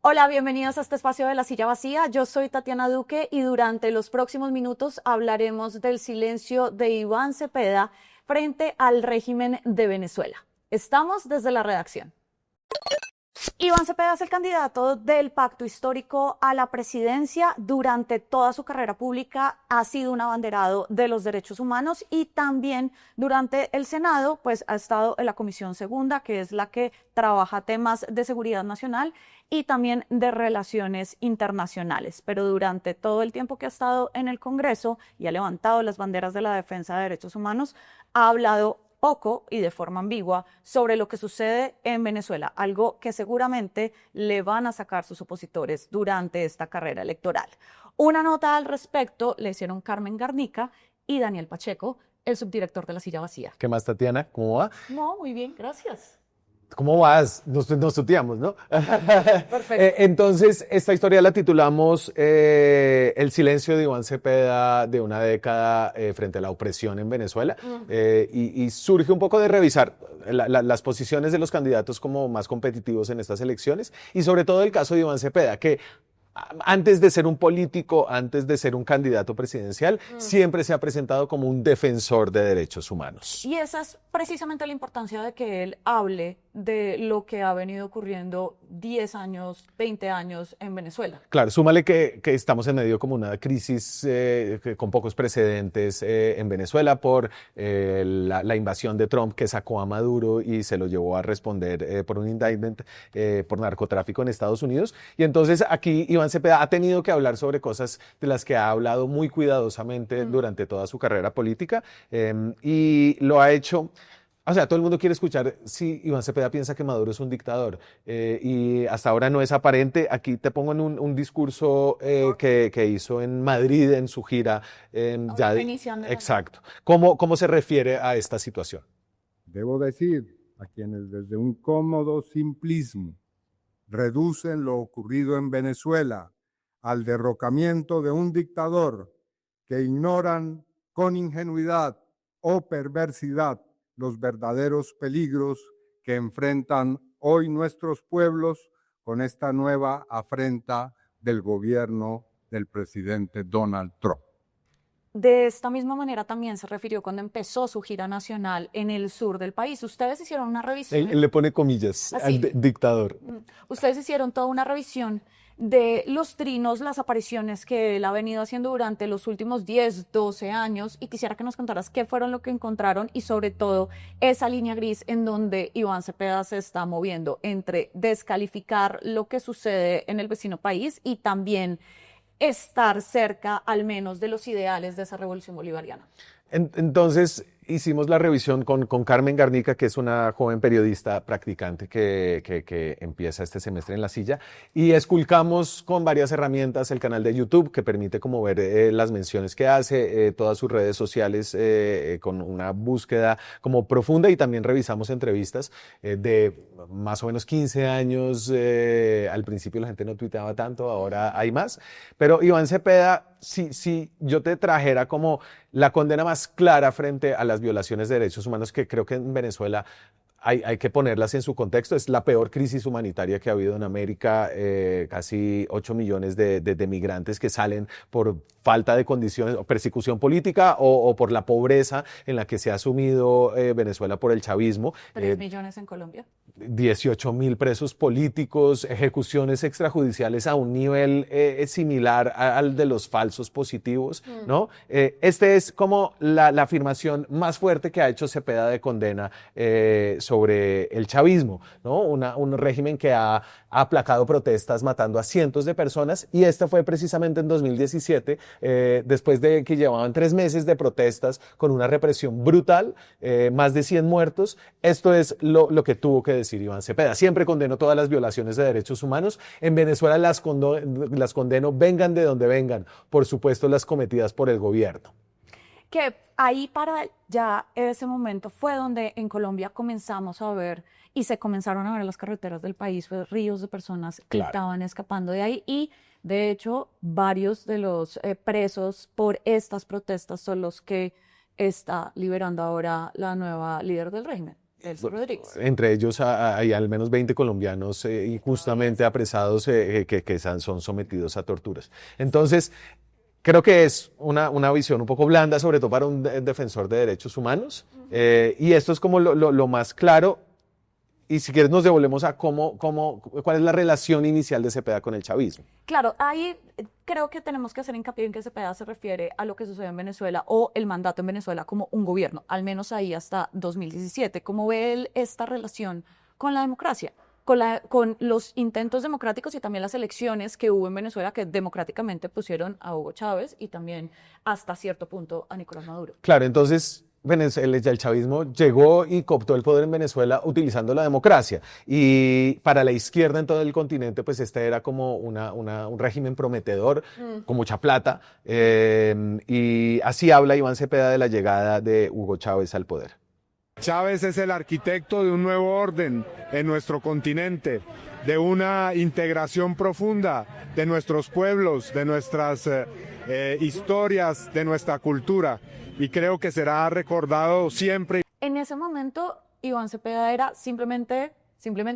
Hola, bienvenidos a este espacio de La Silla Vacía. Yo soy Tatiana Duque y durante los próximos minutos hablaremos del silencio de Iván Cepeda frente al régimen de Venezuela. Estamos desde la redacción. Iván Cepeda es el candidato del Pacto Histórico a la presidencia. Durante toda su carrera pública ha sido un abanderado de los derechos humanos y también durante el Senado pues ha estado en la Comisión Segunda, que es la que trabaja temas de seguridad nacional y también de relaciones internacionales. Pero durante todo el tiempo que ha estado en el Congreso y ha levantado las banderas de la defensa de derechos humanos, ha hablado poco y de forma ambigua sobre lo que sucede en Venezuela, algo que seguramente le van a sacar sus opositores durante esta carrera electoral. Una nota al respecto le hicieron Carmen Garnica y Daniel Pacheco, el subdirector de La Silla Vacía. ¿Qué más, Tatiana? ¿Cómo va? No, muy bien, gracias. ¿Cómo vas? Nos tuteamos, ¿no? Perfecto. Entonces, esta historia la titulamos El silencio de Iván Cepeda de una década frente a la opresión en Venezuela. Y surge un poco de revisar las posiciones de los candidatos como más competitivos en estas elecciones y sobre todo el caso de Iván Cepeda, que antes de ser un político, antes de ser un candidato presidencial, siempre se ha presentado como un defensor de derechos humanos. Y esa es precisamente la importancia de que él hable de lo que ha venido ocurriendo 10 años, 20 años en Venezuela. Claro, súmale que estamos en medio como una crisis con pocos precedentes en Venezuela por la invasión de Trump que sacó a Maduro y se lo llevó a responder por un indictment por narcotráfico en Estados Unidos. Y entonces aquí Iván Cepeda ha tenido que hablar sobre cosas de las que ha hablado muy cuidadosamente durante toda su carrera política y lo ha hecho. O sea, todo el mundo quiere escuchar si Iván Cepeda piensa que Maduro es un dictador y hasta ahora no es aparente. Aquí te pongo en un discurso que hizo en Madrid en su gira. Iniciando. Exacto. ¿Cómo se refiere a esta situación? Debo decir a quienes desde un cómodo simplismo reducen lo ocurrido en Venezuela al derrocamiento de un dictador que ignoran con ingenuidad o perversidad los verdaderos peligros que enfrentan hoy nuestros pueblos con esta nueva afrenta del gobierno del presidente Donald Trump. De esta misma manera también se refirió cuando empezó su gira nacional en el sur del país. Ustedes hicieron una revisión. Él le pone comillas al dictador. Ustedes hicieron toda una revisión de los trinos, las apariciones que él ha venido haciendo durante los últimos 10, 12 años y quisiera que nos contaras qué fueron lo que encontraron y sobre todo esa línea gris en donde Iván Cepeda se está moviendo entre descalificar lo que sucede en el vecino país y también estar cerca al menos de los ideales de esa revolución bolivariana. Entonces hicimos la revisión con Carmen Garnica, que es una joven periodista practicante que empieza este semestre en La Silla, y esculcamos con varias herramientas el canal de YouTube que permite como ver las menciones que hace, todas sus redes sociales con una búsqueda como profunda y también revisamos entrevistas de más o menos 15 años. Al principio la gente no tuiteaba tanto, ahora hay más, pero Iván Cepeda, si yo te trajera como la condena más clara frente a las violaciones de derechos humanos, que creo que en Venezuela hay que ponerlas en su contexto, es la peor crisis humanitaria que ha habido en América, casi 8 millones de migrantes que salen por falta de condiciones o persecución política o por la pobreza en la que se ha sumido Venezuela por el chavismo. 3 millones en Colombia. 18.000 presos políticos, ejecuciones extrajudiciales a un nivel similar al de los falsos positivos, ¿no? Este es como la afirmación más fuerte que ha hecho Cepeda de condena sobre el chavismo, ¿no? Un régimen que ha aplacado protestas matando a cientos de personas y esta fue precisamente en 2017, después de que llevaban 3 meses de protestas con una represión brutal, más de 100 muertos. Esto es lo que tuvo que decir Iván Cepeda. Siempre condeno todas las violaciones de derechos humanos. En Venezuela las condeno, vengan de donde vengan, por supuesto las cometidas por el gobierno. Que ahí para ya ese momento fue donde en Colombia comenzamos a ver y se comenzaron a ver las carreteras del país, pues, ríos de personas que estaban escapando de ahí y de hecho varios de los presos por estas protestas son los que está liberando ahora la nueva líder del régimen. Delcy Rodríguez. Entre ellos hay al menos 20 colombianos injustamente apresados que son sometidos a torturas. Entonces, creo que es una visión un poco blanda, sobre todo para un defensor de derechos humanos. Y esto es como lo más claro. Y si quieres nos devolvemos a cuál es la relación inicial de Cepeda con el chavismo. Claro, ahí creo que tenemos que hacer hincapié en que Cepeda se refiere a lo que sucedió en Venezuela o el mandato en Venezuela como un gobierno, al menos ahí hasta 2017. ¿Cómo ve él esta relación con la democracia? Con los intentos democráticos y también las elecciones que hubo en Venezuela que democráticamente pusieron a Hugo Chávez y también hasta cierto punto a Nicolás Maduro. Claro, entonces el chavismo llegó y cooptó el poder en Venezuela utilizando la democracia. Y para la izquierda en todo el continente, pues este era como un régimen prometedor, con mucha plata. Y así habla Iván Cepeda de la llegada de Hugo Chávez al poder. Chávez es el arquitecto de un nuevo orden en nuestro continente, de una integración profunda de nuestros pueblos, de nuestras historias, de nuestra cultura. Y creo que será recordado siempre. En ese momento, Iván Cepeda era simplemente,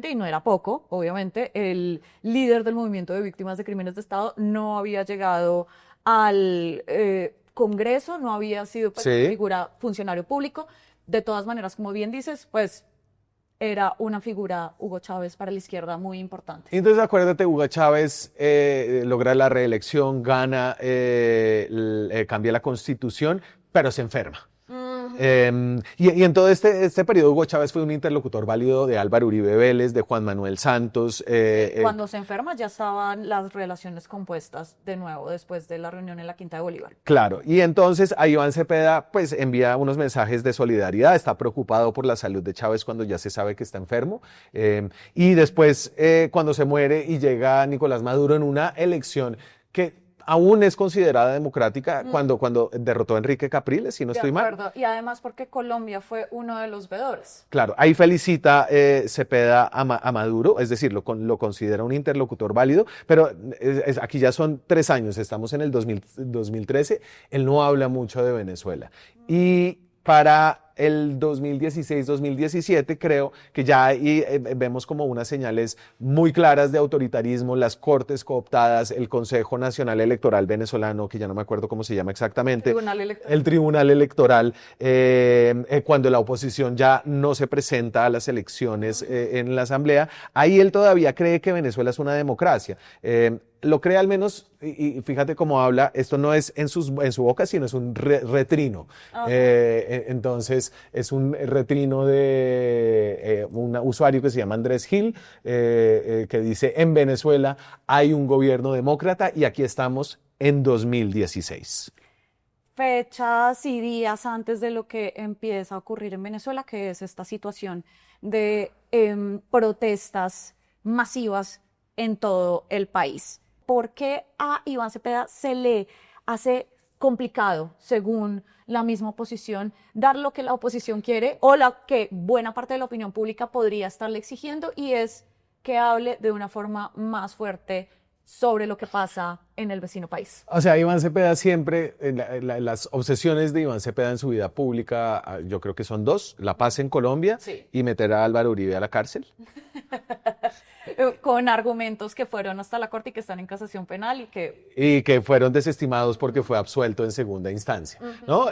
y no era poco, obviamente, el líder del movimiento de víctimas de crímenes de Estado, no había llegado al Congreso, no había sido pues, una figura funcionario público. De todas maneras, como bien dices, pues era una figura, Hugo Chávez, para la izquierda muy importante. Entonces, acuérdate, Hugo Chávez logra la reelección, gana, cambia la constitución, pero se enferma. Y en todo este periodo Hugo Chávez fue un interlocutor válido de Álvaro Uribe Vélez, de Juan Manuel Santos. Cuando se enferma ya estaban las relaciones compuestas de nuevo después de la reunión en la Quinta de Bolívar. Claro, y entonces a Iván Cepeda pues envía unos mensajes de solidaridad, está preocupado por la salud de Chávez cuando ya se sabe que está enfermo. Y después cuando se muere y llega Nicolás Maduro en una elección que aún es considerada democrática cuando derrotó a Enrique Capriles, si no estoy mal. Y además porque Colombia fue uno de los veedores. Claro, ahí felicita Cepeda a Maduro, es decir, lo considera un interlocutor válido, pero aquí ya son 3 años, estamos en el 2013, él no habla mucho de Venezuela. Y para el 2016-2017 creo que ya ahí vemos como unas señales muy claras de autoritarismo, las cortes cooptadas, el Consejo Nacional Electoral venezolano, que ya no me acuerdo cómo se llama exactamente, el Tribunal Electoral, cuando la oposición ya no se presenta a las elecciones en la Asamblea, ahí él todavía cree que Venezuela es una democracia. Lo cree al menos, y fíjate cómo habla, esto no es en su boca, sino es un retrino. Entonces, es un retrino de un usuario que se llama Andrés Gil, que dice, en Venezuela hay un gobierno demócrata y aquí estamos en 2016. Fechas y días antes de lo que empieza a ocurrir en Venezuela, que es esta situación de protestas masivas en todo el país. ¿Por qué a Iván Cepeda se le hace complicado, según la misma oposición, dar lo que la oposición quiere o lo que buena parte de la opinión pública podría estarle exigiendo, y es que hable de una forma más fuerte sobre lo que pasa en el vecino país? O sea, Iván Cepeda siempre, las obsesiones de Iván Cepeda en su vida pública, yo creo que son 2, la paz en Colombia y meter a Álvaro Uribe a la cárcel. Con argumentos que fueron hasta la corte y que están en casación penal y que fueron desestimados porque fue absuelto en segunda instancia, ¿no?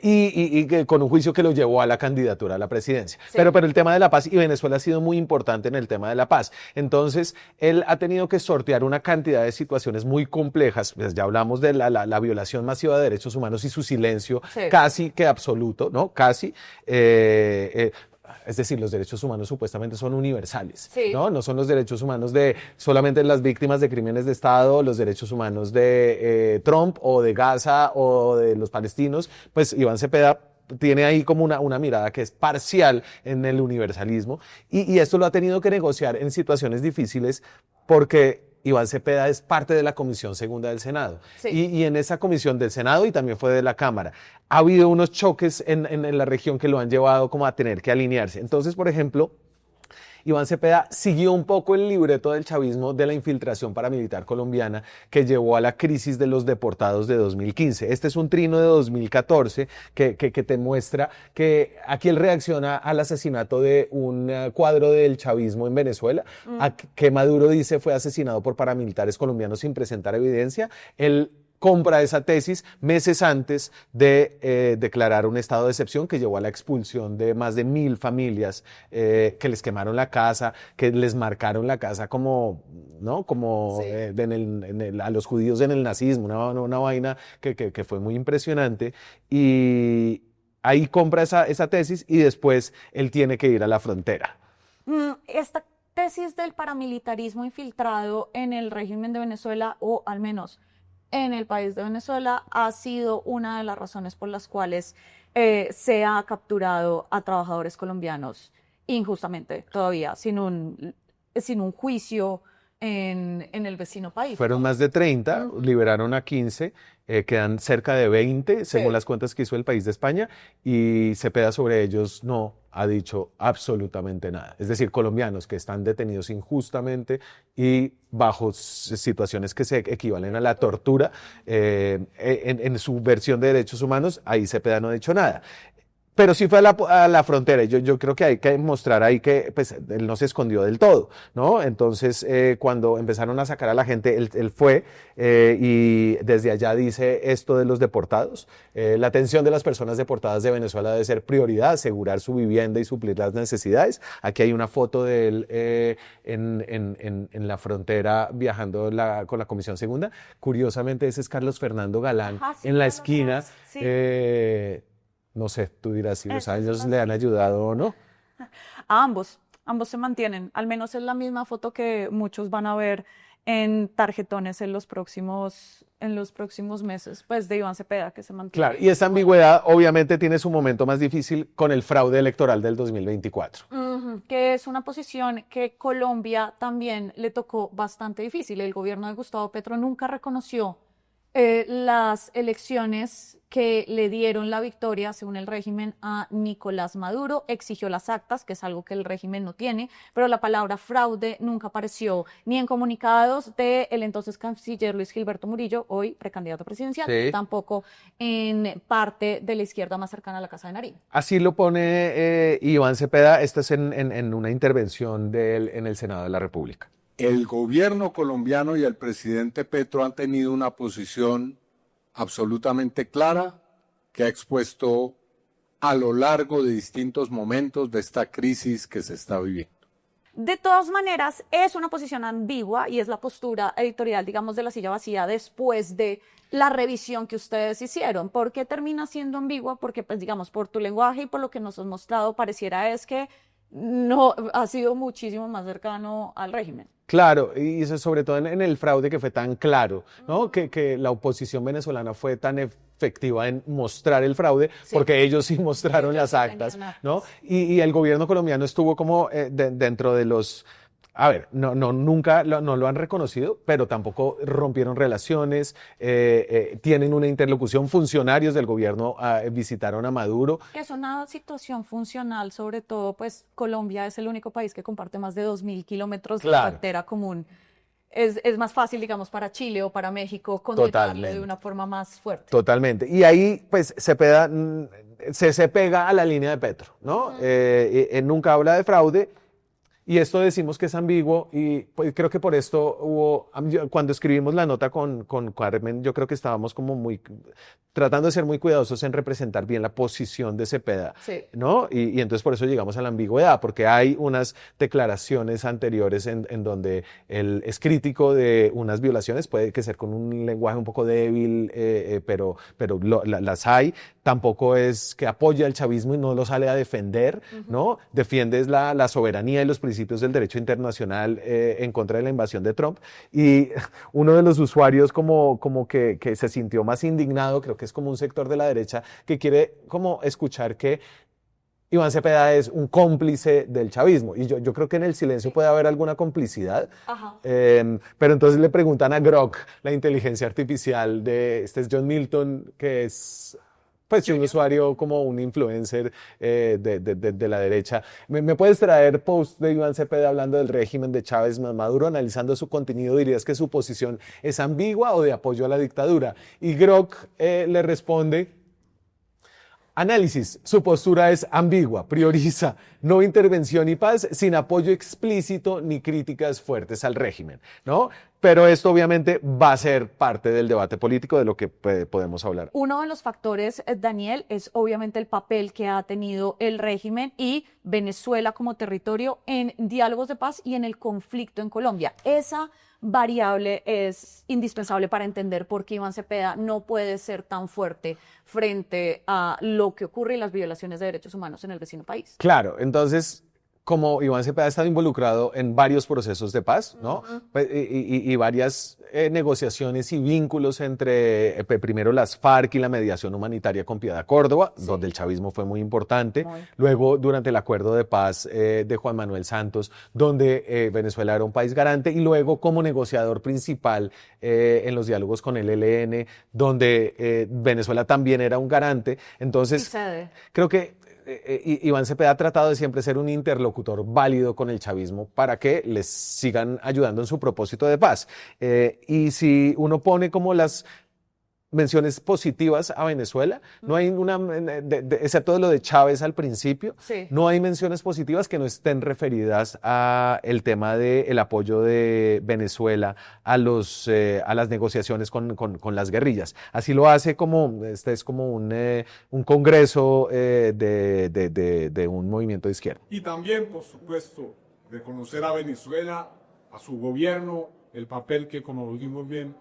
Y que con un juicio que lo llevó a la candidatura a la presidencia. Pero el tema de la paz, y Venezuela ha sido muy importante en el tema de la paz. Entonces, él ha tenido que sortear una cantidad de situaciones muy complejas. Pues ya hablamos de la violación masiva de derechos humanos y su silencio casi que absoluto, ¿no? Casi. Es decir, los derechos humanos supuestamente son universales, ¿no? No son los derechos humanos de solamente las víctimas de crímenes de Estado, los derechos humanos de Trump o de Gaza o de los palestinos. Pues Iván Cepeda tiene ahí como una mirada que es parcial en el universalismo y esto lo ha tenido que negociar en situaciones difíciles porque Iván Cepeda es parte de la Comisión Segunda del Senado. Y en esa comisión del Senado y también fue de la Cámara, ha habido unos choques en la región que lo han llevado como a tener que alinearse. Entonces, por ejemplo, Iván Cepeda siguió un poco el libreto del chavismo de la infiltración paramilitar colombiana que llevó a la crisis de los deportados de 2015. Este es un trino de 2014 que te muestra que aquí él reacciona al asesinato de un cuadro del chavismo en Venezuela, a que Maduro dice fue asesinado por paramilitares colombianos sin presentar evidencia. Él compra esa tesis meses antes de declarar un estado de excepción que llevó a la expulsión de más de 1.000 familias, que les quemaron la casa, que les marcaron la casa como, ¿no? Como Sí. a los judíos en el nazismo, una vaina que fue muy impresionante. Y ahí compra esa tesis y después él tiene que ir a la frontera. Esta tesis del paramilitarismo infiltrado en el régimen de Venezuela, o al menos en el país de Venezuela, ha sido una de las razones por las cuales se ha capturado a trabajadores colombianos injustamente, todavía, sin un juicio en el vecino país. Fueron más de 30, liberaron a 15, quedan cerca de 20, según Sí. las cuentas que hizo el País de España, y Cepeda sobre ellos no ha dicho absolutamente nada. Es decir, colombianos que están detenidos injustamente y bajo situaciones que se equivalen a la tortura, en su versión de derechos humanos, ahí Cepeda no ha dicho nada. Pero sí fue a la frontera. Yo creo que hay que mostrar ahí que pues, él no se escondió del todo, ¿no? Entonces, cuando empezaron a sacar a la gente, él fue y desde allá dice esto de los deportados. La atención de las personas deportadas de Venezuela debe ser prioridad, asegurar su vivienda y suplir las necesidades. Aquí hay una foto de él en la frontera viajando con la Comisión Segunda. Curiosamente, ese es Carlos Fernando Galán Ajá, sí, en la Carlos esquina. Galán, sí. No sé, tú dirás si los Eso es años una le han ayudado o no. A ambos se mantienen. Al menos es la misma foto que muchos van a ver en tarjetones en los próximos meses, pues de Iván Cepeda, que se mantiene. Claro, y esta ambigüedad obviamente tiene su momento más difícil con el fraude electoral del 2024. Que es una posición que Colombia también le tocó bastante difícil. El gobierno de Gustavo Petro nunca reconoció las elecciones que le dieron la victoria, según el régimen, a Nicolás Maduro. Exigió las actas, que es algo que el régimen no tiene, pero la palabra fraude nunca apareció ni en comunicados del entonces canciller Luis Gilberto Murillo, hoy precandidato presidencial, Sí. tampoco en parte de la izquierda más cercana a la Casa de Nariño. Así lo pone Iván Cepeda, esto es en una intervención de él en el Senado de la República. El gobierno colombiano y el presidente Petro han tenido una posición absolutamente clara que ha expuesto a lo largo de distintos momentos de esta crisis que se está viviendo. De todas maneras, es una posición ambigua y es la postura editorial, digamos, de la silla vacía después de la revisión que ustedes hicieron. ¿Por qué termina siendo ambigua? Porque, pues, digamos, por tu lenguaje y por lo que nos has mostrado, pareciera es que no ha sido muchísimo más cercano al régimen. Claro, y eso sobre todo en el fraude que fue tan claro, ¿no? Que la oposición venezolana fue tan efectiva en mostrar el fraude, Sí. porque ellos sí mostraron Ellos las sí actas, tenían actas. ¿no? Y el gobierno colombiano estuvo como dentro de los... A ver, nunca no lo han reconocido, pero tampoco rompieron relaciones, tienen una interlocución, funcionarios del gobierno visitaron a Maduro. Que es una situación funcional, sobre todo, pues Colombia es el único país que comparte más de 2.000 kilómetros de Claro. frontera común. Es más fácil, digamos, para Chile o para México condenarlo Totalmente. de una forma más fuerte. Totalmente. Y ahí, pues, Cepeda se pega a la línea de Petro, ¿no? Él nunca habla de fraude. Y esto decimos que es ambiguo y pues, creo que por esto cuando escribimos la nota con Carmen, yo creo que estábamos como tratando de ser muy cuidadosos en representar bien la posición de Cepeda, Sí. ¿no? Y entonces por eso llegamos a la ambigüedad, porque hay unas declaraciones anteriores en donde él es crítico de unas violaciones, puede que ser con un lenguaje un poco débil, pero las hay. Tampoco es que apoya el chavismo y no lo sale a defender, ¿no? Defiende la soberanía y los principios del derecho internacional en contra de la invasión de Trump. Y uno de los usuarios como que se sintió más indignado, creo que es como un sector de la derecha que quiere como escuchar que Iván Cepeda es un cómplice del chavismo. Y yo creo que en el silencio puede haber alguna complicidad. Ajá. Pero entonces le preguntan a Grok, la inteligencia artificial este es John Milton, que es pues un usuario como un influencer de la derecha. ¿Me puedes traer post de Iván Cepeda hablando del régimen de Chávez más Maduro, analizando su contenido? ¿Dirías que su posición es ambigua o de apoyo a la dictadura? Y Grok le responde: análisis, su postura es ambigua, prioriza no intervención y paz sin apoyo explícito ni críticas fuertes al régimen, ¿no? Pero esto obviamente va a ser parte del debate político de lo que podemos hablar. Uno de los factores, Daniel, es obviamente el papel que ha tenido el régimen y Venezuela como territorio en diálogos de paz y en el conflicto en Colombia. Esa variable es indispensable para entender por qué Iván Cepeda no puede ser tan fuerte frente a lo que ocurre y las violaciones de derechos humanos en el vecino país. Claro, entonces, como Iván Cepeda ha estado involucrado en varios procesos de paz, ¿no? Y varias negociaciones y vínculos entre primero las FARC y la mediación humanitaria con Piedad Córdoba, donde el chavismo fue muy importante. Luego, durante el acuerdo de paz de Juan Manuel Santos, donde Venezuela era un país garante. Y luego, como negociador principal en los diálogos con el ELN, donde Venezuela también era un garante. Entonces, creo que Iván Cepeda ha tratado de siempre ser un interlocutor válido con el chavismo para que les sigan ayudando en su propósito de paz. Y si uno pone como las menciones positivas a Venezuela, no hay una, excepto lo de Chávez al principio, no hay menciones positivas que no estén referidas a el tema del apoyo de Venezuela a las negociaciones con las guerrillas. Así lo hace como, este es como un congreso de un movimiento de izquierda. Y también, por supuesto, reconocer a Venezuela, a su gobierno, el papel que, como lo dijimos bien,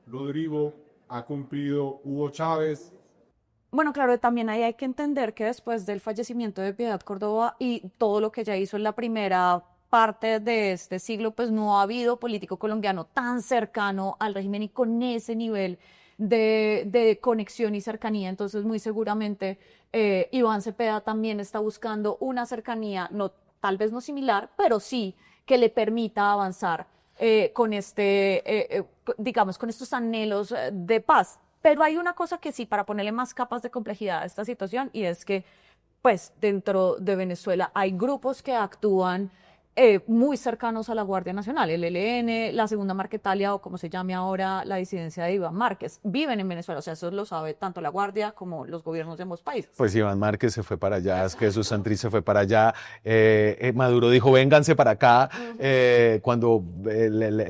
Rodrigo, ha cumplido Hugo Chávez. Bueno, claro, también ahí hay que entender que después del fallecimiento de Piedad Córdoba y todo lo que ella hizo en la primera parte de este siglo, pues no ha habido político colombiano tan cercano al régimen y con ese nivel de conexión y cercanía. Entonces, muy seguramente Iván Cepeda también está buscando una cercanía, no, tal vez no similar, pero sí que le permita avanzar con digamos, con estos anhelos de paz. Pero hay una cosa que sí, para ponerle más capas de complejidad a esta situación, y es que, pues, dentro de Venezuela hay grupos que actúan muy cercanos a la Guardia Nacional, el ELN, la Segunda Marquetalia o como se llame ahora la disidencia de Iván Márquez, viven en Venezuela, o sea, eso lo sabe tanto la Guardia como los gobiernos de ambos países. Pues Iván Márquez se fue para allá, es que Jesús Santrich se fue para allá, Maduro dijo vénganse para acá, cuando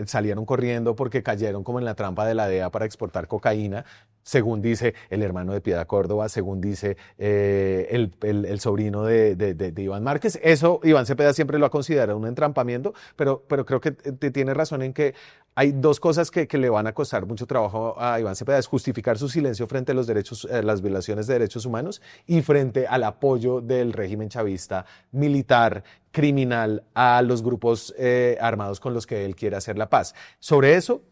salieron corriendo porque cayeron como en la trampa de la DEA para exportar cocaína, según dice el hermano de Piedad Córdoba, según dice el sobrino de Iván Márquez. Eso Iván Cepeda siempre lo ha considerado un entrampamiento, pero creo que tiene razón en que hay dos cosas que le van a costar mucho trabajo a Iván Cepeda: es justificar su silencio frente a las violaciones de derechos humanos y frente al apoyo del régimen chavista militar, criminal, a los grupos armados con los que él quiere hacer la paz. Sobre eso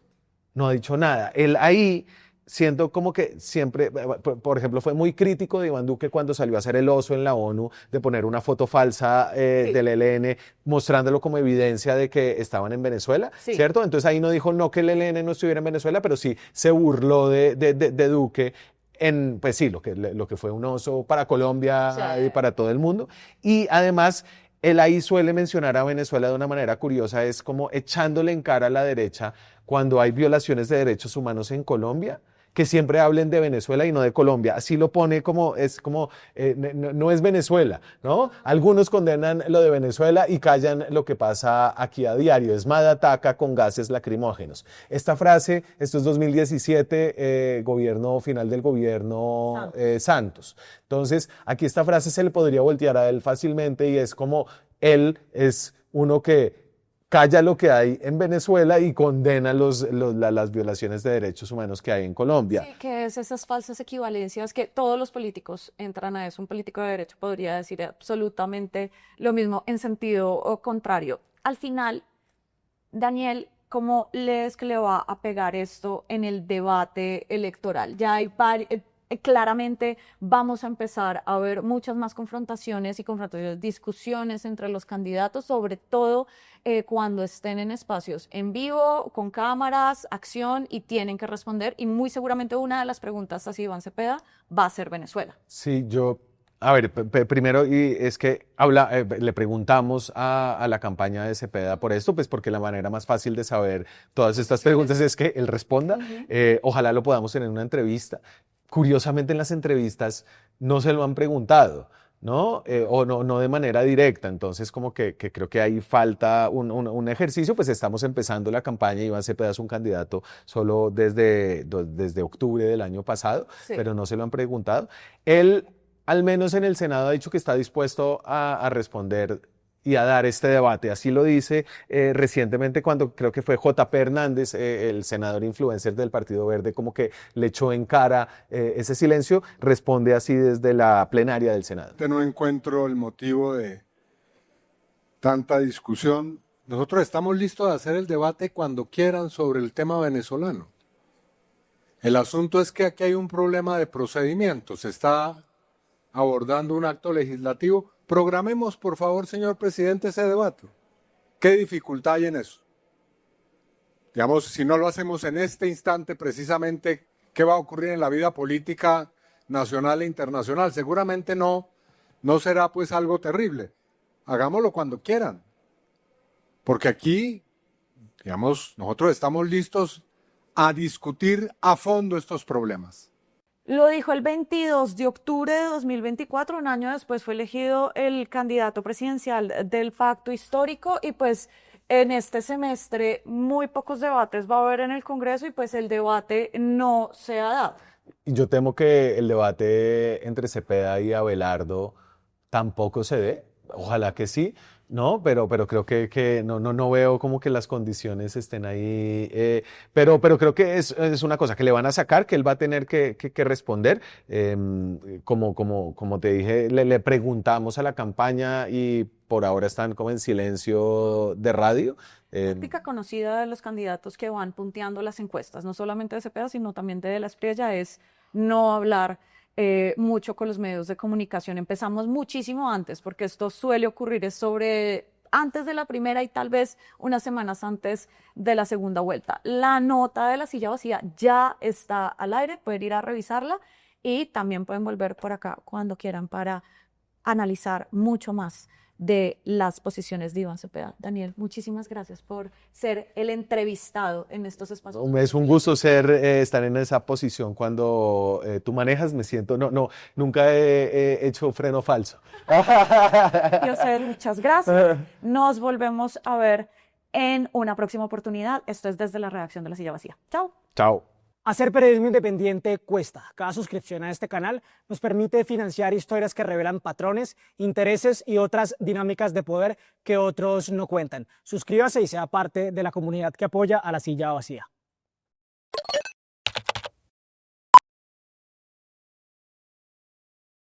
no ha dicho nada. Él ahí siento como que siempre, por ejemplo, fue muy crítico de Iván Duque cuando salió a hacer el oso en la ONU, de poner una foto falsa del ELN, mostrándolo como evidencia de que estaban en Venezuela, ¿cierto? Entonces ahí no dijo no que el ELN no estuviera en Venezuela, pero sí se burló de Duque en, pues sí, lo que fue un oso para Colombia y para todo el mundo. Y además, él ahí suele mencionar a Venezuela de una manera curiosa, es como echándole en cara a la derecha cuando hay violaciones de derechos humanos en Colombia, que siempre hablen de Venezuela y no de Colombia. Así lo pone como, no es Venezuela, ¿no? Algunos condenan lo de Venezuela y callan lo que pasa aquí a diario. ESMAD ataca con gases lacrimógenos. Esta frase, esto es 2017, gobierno final del gobierno Santos. Entonces, aquí esta frase se le podría voltear a él fácilmente y es como él es uno que calla lo que hay en Venezuela y condena las violaciones de derechos humanos que hay en Colombia. Sí, que es esas falsas equivalencias que todos los políticos entran a eso. Un político de derecho podría decir absolutamente lo mismo en sentido contrario. Al final, Daniel, ¿cómo lees que le va a pegar esto en el debate electoral? Ya hay claramente vamos a empezar a ver muchas más confrontaciones, discusiones entre los candidatos, sobre todo cuando estén en espacios en vivo, con cámaras, acción y tienen que responder. Y muy seguramente una de las preguntas hacia Iván Cepeda va a ser Venezuela. Sí, a ver, primero, y es que le preguntamos a la campaña de Cepeda por esto, pues porque la manera más fácil de saber todas estas preguntas es que él responda. Ojalá lo podamos tener en una entrevista. Curiosamente, en las entrevistas no se lo han preguntado, ¿no? O no de manera directa. Entonces, como que creo que ahí falta un ejercicio. Pues estamos empezando la campaña. Iván Cepeda es un candidato solo desde octubre del año pasado, Sí. pero no se lo han preguntado. Él, al menos en el Senado, ha dicho que está dispuesto a responder y a dar este debate. Así lo dice recientemente cuando creo que fue JP Hernández, el senador influencer del Partido Verde, como que le echó en cara ese silencio, responde así desde la plenaria del Senado. No encuentro el motivo de tanta discusión. Nosotros estamos listos a hacer el debate cuando quieran sobre el tema venezolano. El asunto es que aquí hay un problema de procedimiento. Se está abordando un acto legislativo. Programemos, por favor, señor presidente, ese debate. ¿Qué dificultad hay en eso? Digamos, si no lo hacemos en este instante, precisamente, ¿qué va a ocurrir en la vida política nacional e internacional? Seguramente no será pues algo terrible. Hagámoslo cuando quieran. Porque aquí, digamos, nosotros estamos listos a discutir a fondo estos problemas. Lo dijo el 22 de octubre de 2024, un año después fue elegido el candidato presidencial del Pacto Histórico y pues en este semestre muy pocos debates va a haber en el Congreso y pues el debate no se ha dado. Y yo temo que el debate entre Cepeda y Abelardo tampoco se dé. Ojalá que sí, ¿no? Pero creo que no veo como que las condiciones estén ahí. Pero creo que es una cosa que le van a sacar, que él va a tener que responder. Como te dije, le preguntamos a la campaña y por ahora están como en silencio de radio. Táctica conocida de los candidatos que van punteando las encuestas, no solamente de Cepeda, sino también de la Espriella, es no hablar mucho con los medios de comunicación. Empezamos muchísimo antes, porque esto suele ocurrir antes de la primera y tal vez unas semanas antes de la segunda vuelta. La nota de la silla vacía ya está al aire, pueden ir a revisarla y también pueden volver por acá cuando quieran para analizar mucho más de las posiciones de Iván Cepeda. Daniel, muchísimas gracias por ser el entrevistado en estos espacios. Es un gusto estar en esa posición cuando tú manejas. Me siento, nunca he hecho freno falso. José, muchas gracias. Nos volvemos a ver en una próxima oportunidad. Esto es desde la redacción de La Silla Vacía. Chao. Chao. Hacer periodismo independiente cuesta. Cada suscripción a este canal nos permite financiar historias que revelan patrones, intereses y otras dinámicas de poder que otros no cuentan. Suscríbase y sea parte de la comunidad que apoya a La Silla Vacía.